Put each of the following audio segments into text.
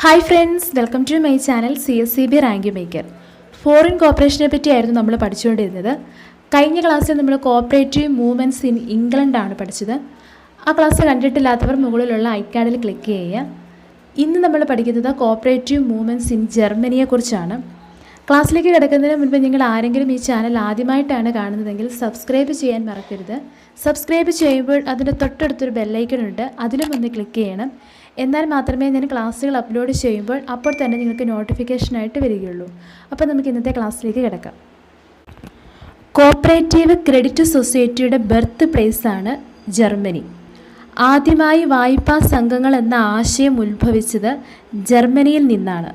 Hi friends, welcome to my channel CSCB rank maker. Foreign കോപ്പറേഷനെ പറ്റിയായിരുന്നു നമ്മൾ പഠിച്ചുകൊണ്ടിരുന്നത്. കഴിഞ്ഞ ക്ലാസ്സിൽ നമ്മൾ കോപ്പറേറ്റീവ് മൂവ്മെൻറ്റ്സ് ഇൻ ഇംഗ്ലണ്ടാണ് പഠിച്ചത്. ആ ക്ലാസ് കണ്ടിട്ടില്ലാത്തവർ മുകളിലുള്ള ഐക്കാർഡിൽ ക്ലിക്ക് ചെയ്യുക. ഇന്ന് നമ്മൾ പഠിക്കുന്നത് കോപ്പറേറ്റീവ് മൂവ്മെൻറ്റ്സ് ഇൻ ജർമ്മനിയെക്കുറിച്ചാണ്. ക്ലാസ്സിലേക്ക് കിടക്കുന്നതിന് മുൻപ് നിങ്ങൾ ആരെങ്കിലും ഈ ചാനൽ ആദ്യമായിട്ടാണ് കാണുന്നതെങ്കിൽ സബ്സ്ക്രൈബ് ചെയ്യാൻ മറക്കരുത്. സബ്സ്ക്രൈബ് ചെയ്യുമ്പോൾ അതിൻ്റെ തൊട്ടടുത്തൊരു ബെല്ലൈക്കൺ ഉണ്ട്, അതിലും ഒന്ന് ക്ലിക്ക് ചെയ്യണം. എന്നാൽ മാത്രമേ ഞാൻ ക്ലാസ്സുകൾ അപ്ലോഡ് ചെയ്യുമ്പോൾ അപ്പോൾ തന്നെ നിങ്ങൾക്ക് നോട്ടിഫിക്കേഷനായിട്ട് വരികയുള്ളൂ. അപ്പോൾ നമുക്ക് ഇന്നത്തെ ക്ലാസ്സിലേക്ക് കിടക്കാം. കോപ്പറേറ്റീവ് ക്രെഡിറ്റ് സൊസൈറ്റിയുടെ ബർത്ത് പ്ലേസാണ് ജർമ്മനി. ആദ്യമായി വായ്പാ സംഘങ്ങൾ എന്ന ആശയം ഉത്ഭവിച്ചത് ജർമ്മനിയിൽ നിന്നാണ്.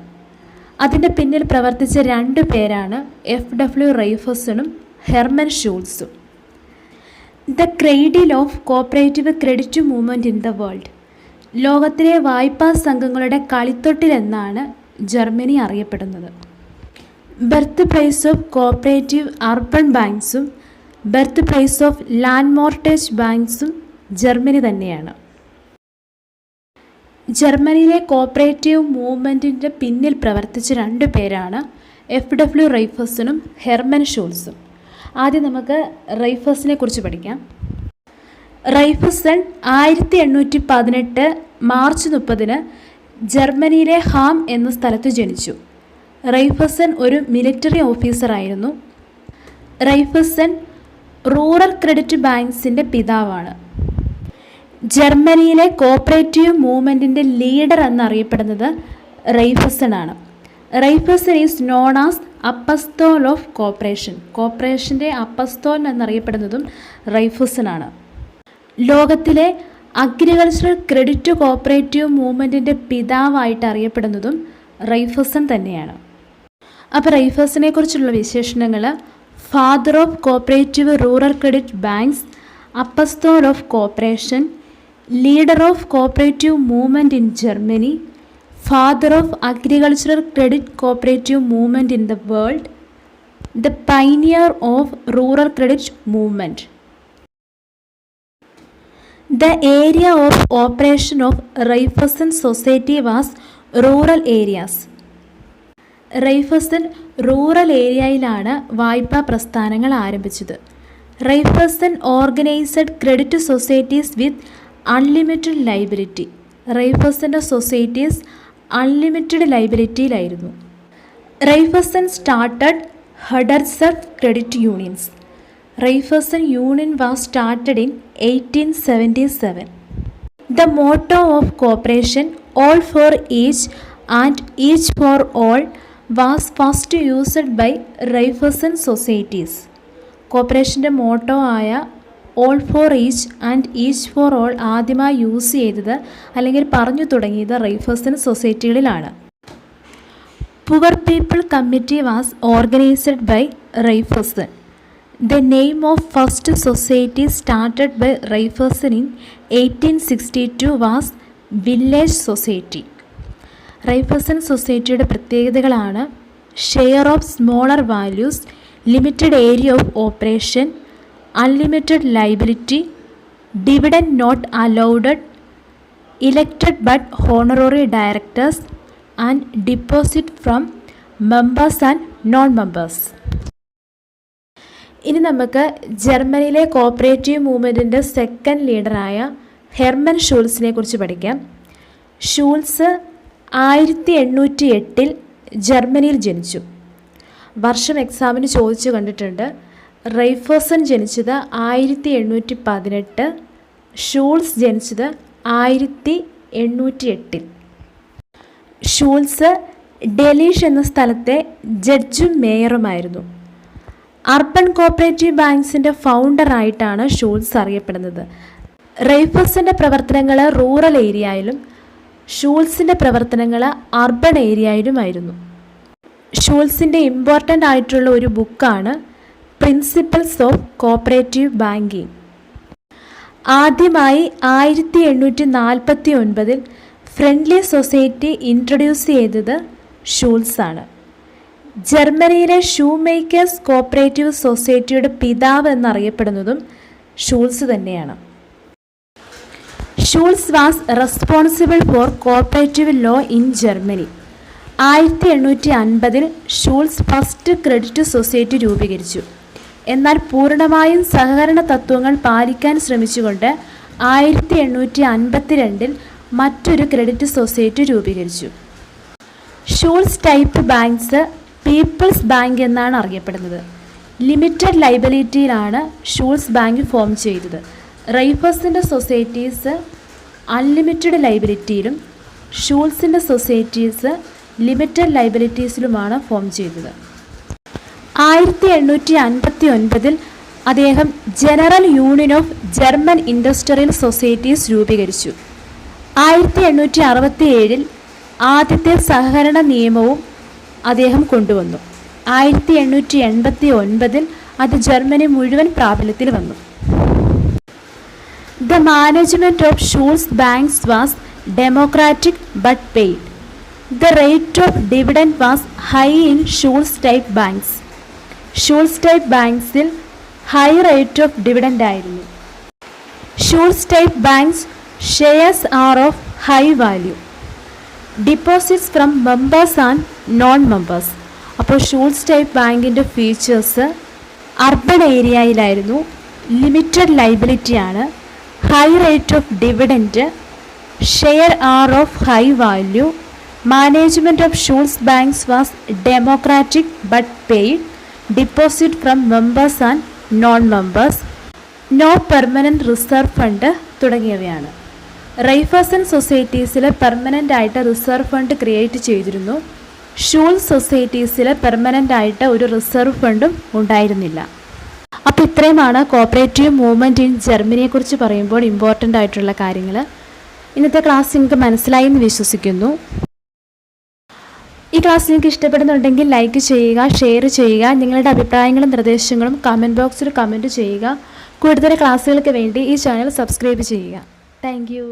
അതിൻ്റെ പിന്നിൽ പ്രവർത്തിച്ച രണ്ടു പേരാണ് FW റൈഫസണും ഹെർമൻ ഷൂൾസും. The cradle of cooperative credit movement in the world, ലോകത്തിലെ വായ്പാ സംഘങ്ങളുടെ കളിത്തൊട്ടിൽ എന്നാണ് ജർമ്മനി അറിയപ്പെടുന്നത്. Birth place of cooperative urban ബാങ്ക്സും birth place of land mortgage ബാങ്ക്സും ജർമ്മനി തന്നെയാണ്. ജർമ്മനിയിലെ കോപ്പറേറ്റീവ് മൂവ്മെൻറ്റിൻ്റെ പിന്നിൽ പ്രവർത്തിച്ച രണ്ടു പേരാണ് FW റൈഫസണും ഹെർമൻ ഷൂൾസും. ആദ്യം നമുക്ക് റൈഫസിനെ കുറിച്ച് പഠിക്കാം. റൈഫസൺ 1818 മാർച്ച് 30 ജർമ്മനിയിലെ ഹാം എന്ന സ്ഥലത്ത് ജനിച്ചു. റൈഫസൺ ഒരു മിലിറ്ററി ഓഫീസറായിരുന്നു. റൈഫസൺ റൂറൽ ക്രെഡിറ്റ് ബാങ്ക്സിൻ്റെ പിതാവാണ്. ജർമ്മനിയിലെ കോപ്പറേറ്റീവ് മൂവ്മെൻറ്റിൻ്റെ ലീഡർ എന്നറിയപ്പെടുന്നത് റൈഫസൺ ആണ്. Raiffeisen is known as apostle of cooperation. കോപ്പറേഷൻ്റെ അപ്പസ്തോൽ എന്നറിയപ്പെടുന്നതും റൈഫസൺ ആണ്. ലോകത്തിലെ അഗ്രികൾച്ചറൽ ക്രെഡിറ്റ് കോപ്പറേറ്റീവ് മൂവ്മെൻറ്റിൻ്റെ പിതാവായിട്ട് അറിയപ്പെടുന്നതും റൈഫസൺ തന്നെയാണ്. അപ്പോൾ റൈഫസനെ കുറിച്ചുള്ള വിശേഷണങ്ങൾ: father of cooperative rural credit banks, apostle of cooperation, leader of cooperative movement in Germany, father of agricultural credit cooperative movement in the world, the pioneer of rural credit movement. The area of operation of Raiffeisen Society was rural areas. Raiffeisen rural ഏരിയയിലാണ് വായ്പാ പ്രസ്ഥാനങ്ങൾ ആരംഭിച്ചത്. Raiffeisen organised credit societies with unlimited liability. റൈഫസൻ്റെ societies unlimited ലൈബിലിറ്റിയിലായിരുന്നു. Raiffeisen started ഹഡർസഫ് credit unions. Raiffeisen Union was started in 1877. The motto of cooperation, all for each and each for all, was first used by Raiffeisen societies. കോപ്പറേഷൻ്റെ motto ആയ all for each and each for all ആദ്യമായി use ചെയ്തത് അല്ലെങ്കിൽ പറഞ്ഞു തുടങ്ങിയത് Raiffeisen സൊസൈറ്റികളിലാണ്. Poor people committee was organised by Raiffeisen. The name of first society started by Raiffeisen in 1862 was Village Society. Raiffeisen സൊസൈറ്റിയുടെ പ്രത്യേകതകളാണ് share of smaller values, limited area of operation, unlimited liability, dividend not allowed, elected but honorary directors and deposit from members and non members. ഇനി നമുക്ക് ജർമ്മനിയിലെ cooperative മൂവ്മെൻറ്റിൻ്റെ second ലീഡറായ Hermann ഷൂൾസിനെ കുറിച്ച് പഠിക്കാം. ഷൂൾസ് 1808 ജർമ്മനിയിൽ ജനിച്ചു. വർഷം എക്സാമിന് ചോദിച്ചു കണ്ടിട്ടുണ്ട്. റൈഫസൺ ജനിച്ചത് 1818, ഷൂൾസ് ജനിച്ചത് 1808. ഷൂൾസ് ഡെലീഷ് എന്ന സ്ഥലത്തെ ജഡ്ജും മേയറുമായിരുന്നു. അർബൻ കോപ്പറേറ്റീവ് ബാങ്ക്സിൻ്റെ ഫൗണ്ടറായിട്ടാണ് ഷൂൾസ് അറിയപ്പെടുന്നത്. റൈഫസൻ്റെ പ്രവർത്തനങ്ങൾ റൂറൽ ഏരിയയിലും ഷൂൾസിൻ്റെ പ്രവർത്തനങ്ങൾ അർബൻ ഏരിയയിലുമായിരുന്നു. ഷൂൾസിൻ്റെ ഇമ്പോർട്ടൻ്റ് ആയിട്ടുള്ള ഒരു ബുക്കാണ് പ്രിൻസിപ്പിൾസ് ഓഫ് കോപ്പറേറ്റീവ് ബാങ്കിങ്. ആദ്യമായി 1849 ഫ്രണ്ട്ലി സൊസൈറ്റി ഇൻട്രൊഡ്യൂസ് ചെയ്തത് ഷൂൾസാണ്. ജർമ്മനിയിലെ ഷൂ മേക്കേഴ്സ് കോപ്പറേറ്റീവ് സൊസൈറ്റിയുടെ പിതാവ് എന്നറിയപ്പെടുന്നതും ഷൂൾസ് തന്നെയാണ്. Schulze was responsible for cooperative law in Germany. 1850 Schulze first credit society രൂപീകരിച്ചു. എന്നാൽ പൂർണ്ണമായും സഹകരണ തത്വങ്ങൾ പാലിക്കാൻ ശ്രമിച്ചുകൊണ്ട് 1852 മറ്റൊരു ക്രെഡിറ്റ് സൊസൈറ്റി രൂപീകരിച്ചു. Schulze type banks people's bank എന്നാണ് അറിയപ്പെടുന്നത്. ലിമിറ്റഡ് ലൈബിലിറ്റിയിലാണ് ഷൂൾസ് ബാങ്ക് ഫോം ചെയ്തത്. റൈഫേഴ്സിൻ്റെ സൊസൈറ്റീസ് അൺലിമിറ്റഡ് ലൈബിലിറ്റിയിലും ഷൂൾസിൻ്റെ സൊസൈറ്റീസ് ലിമിറ്റഡ് ലൈബിലിറ്റീസിലുമാണ് ഫോം ചെയ്തത്. 1859 അദ്ദേഹം general union of German industrial societies രൂപീകരിച്ചു. 1867 ആദ്യത്തെ സഹകരണ നിയമവും അദ്ദേഹം കൊണ്ടുവന്നു. 1889 അത് ജർമ്മനി മുഴുവൻ പ്രാബല്യത്തിൽ വന്നു. The management of Schulze banks was democratic but paid. The rate of dividend was high in Schulze type banks. Schulze type ബാങ്ക്സിൽ ഹൈ റേറ്റ് ഓഫ് ഡിവിഡൻഡ് ആയിരുന്നു. Schulze type banks shares are of high value. Deposits from members and non members. അപ്പോൾ Schulze type ബാങ്കിൻ്റെ features urban ഏരിയയിലായിരുന്നു, limited ലൈബിലിറ്റിയാണ്, high rate of dividend, share are of high value, management of Schulze banks was democratic but paid, deposit from members and non members, no permanent reserve fund തുടങ്ങിയവയാണ്. Raiffeisen സൊസൈറ്റീസിൽ permanent ആയിട്ട് reserve fund create ചെയ്തിരുന്നു. Schulze സൊസൈറ്റീസിൽ permanent ആയിട്ട് ഒരു reserve ഫണ്ടും ഉണ്ടായിരുന്നില്ല. അപ്പോൾ ഇത്രയുമാണ് കോപ്പറേറ്റീവ് മൂവ്മെൻറ്റ് ഇൻ ജർമ്മനിയെക്കുറിച്ച് പറയുമ്പോൾ ഇമ്പോർട്ടൻ്റ് ആയിട്ടുള്ള കാര്യങ്ങൾ. ഇന്നത്തെ ക്ലാസ് നിങ്ങൾക്ക് മനസ്സിലായി എന്ന് വിശ്വസിക്കുന്നു. ഈ ക്ലാസ് നിങ്ങൾക്ക് ഇഷ്ടപ്പെടുന്നുണ്ടെങ്കിൽ ലൈക്ക് ചെയ്യുക, ഷെയർ ചെയ്യുക. നിങ്ങളുടെ അഭിപ്രായങ്ങളും നിർദ്ദേശങ്ങളും കമൻറ്റ് ബോക്സിൽ കമൻറ്റ് ചെയ്യുക. കൂടുതൽ ക്ലാസ്സുകൾക്ക് വേണ്ടി ഈ ചാനൽ സബ്സ്ക്രൈബ് ചെയ്യുക. Thank you.